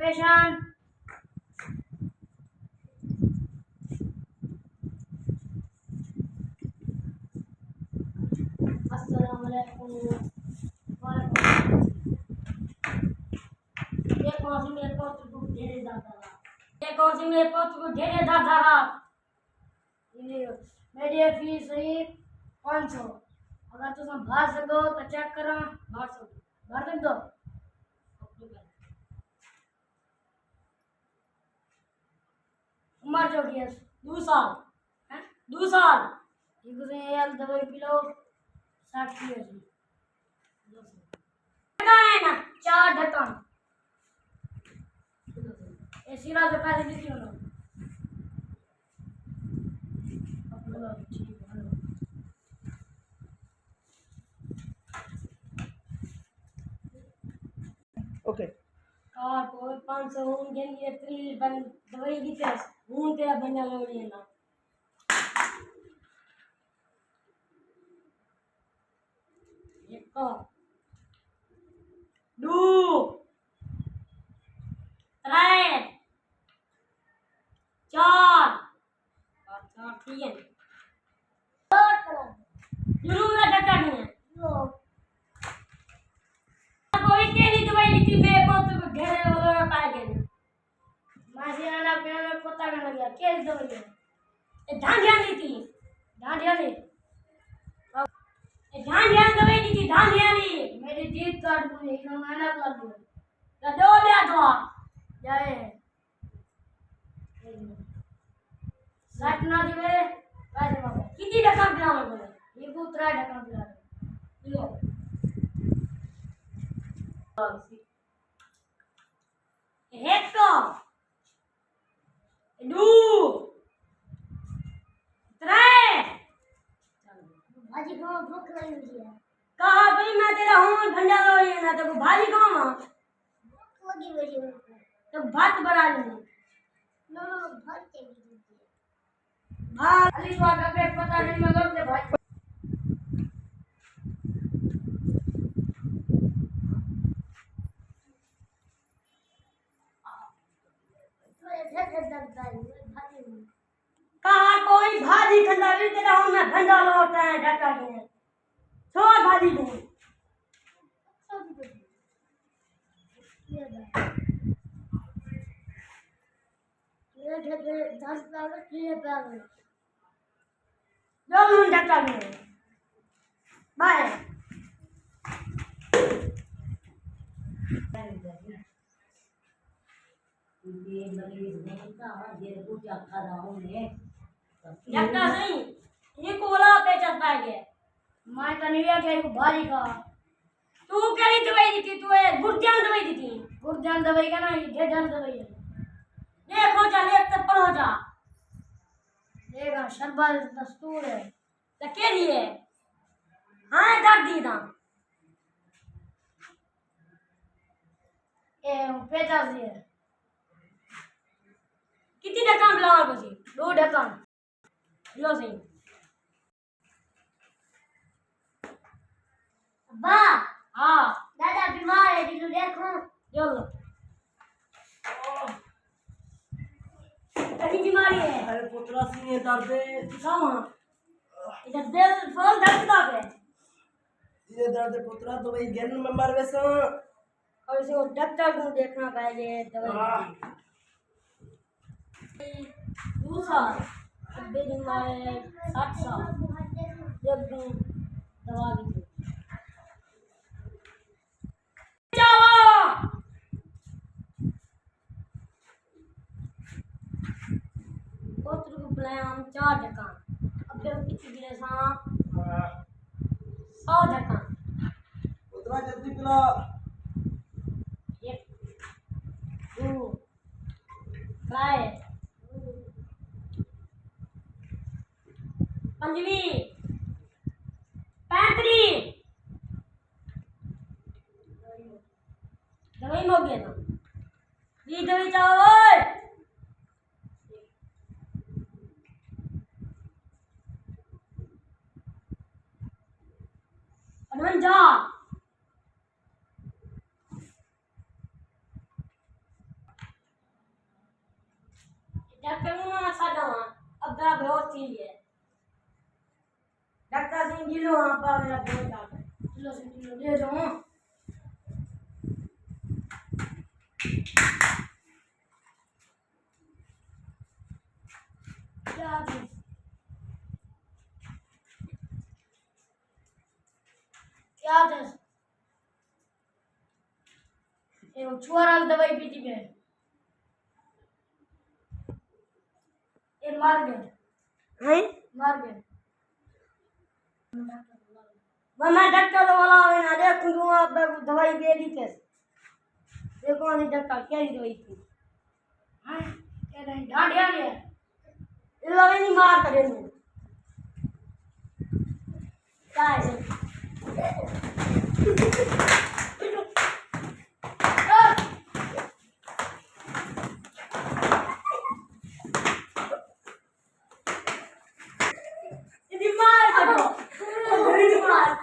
Patient. अस्सलाम वालेकुम। ये कौन सी मेरे को ढेरे दादा ये कौन सी मेरे को ढेरे दादा मेरी फीस हुई 500। अगर तुम भर सको तो चेक करो। भर सक दो। उम्र जो की 2 साल है। 2 साल दवाई पिलो 60 किलो है ना। 4 ढक्कन ये सिरा के पैसे लिखियो ना। ओके और कोई 500 होंगे ये 3 बन दवाई की टेस्ट हूं तेरा बंदा लो लेना। एक को 2 3 4 ठीक है। जरूर डटा नहीं है कोई तेरी दवाई लिखी मैं बहुत घेरे वगैरह पाए गए मासियाना पेन में पता करना गया क्या दवाई है। ये ध्यान ली थी ध्यान ली दवाई दी थी ध्यान ली मेरी जीत काट दूंगी इतना मेहनत कर दूंगी तो दो ले दो जाए सटना दिवे पैसे मांगो कितनी टका पिलाओ बोले ये पुत्रा टका पिला लो एक तो 2 3 भाजी को भूख लगी हुई है। कहा भाई मैं तेरा हूं भंडारा हो रही है ना तो भाजी कहां भूख लगी हुई है तो भात बना लूंगी। नो भात चाहिए भात अली तो का पेट पता नहीं मगर दे भाई कहा कोई भाजी खंडारी तेरा हूं मैं भंडा लौटा है ढका के छोड़ भाजी दे ये ढके 10 पावर किए पावर जो लूं ढका के बाय ये मरीज नहीं का ये कुछ अच्छा रहा है डॉक्टर नहीं ये कोला पे चल पाएंगे मैं तो नहीं गया कि भारी का तू करी दवाई दी थी तू गुर्जान दवाई दी थी गुर्जान दवाई का ना ये ढेडन दवाई है देखो चल एक तप्पड़ हो जा देखा शरबत दस्तूर है तो के लिए हाँ दर्द दी था ए पेचा से कितनी ढक्कन बुलाओ बसी 2 ढक्कन लो सही अब्बा हाँ दादा बीमार है दिलू देखो चलो कभी बीमारी है अरे पुत्रा सीने दर्द है दिखाओ इधर दिल फल दर्द का है सीने दर्द है पुत्रा तो भाई गेन में मर वैसा और इसे डॉक्टर को देखना पहले दवाई 2 साल अबे बीमार 60 साल जब दवा दी पुत्र को बुलाया हम 4 ढक्कन अब जब किसी गिरे सा 100 ढक्कन पुत्रा जल्दी पिला 1 2 3 पंजवी 35 दवाई हो गया ना ये दवाई चाहो जा डॉक्टर मुन्ना सादा अब दा बहुत थी है डॉक्टर सिंह जी लो वहां पर मेरा बेटा किलो से किलो ले जाओ क्या क्या ये छुआरा दवाई पीती है ये मार गए हैं मार गए मैं डॉक्टर वाला है ना देख तू आप दवाई दे दी कैसे देखो नहीं डॉक्टर क्या ही दवाई थी हां क्या नहीं डांडिया ले ये लगे नहीं मार करे नु क्या है दिमाग करो दिमाग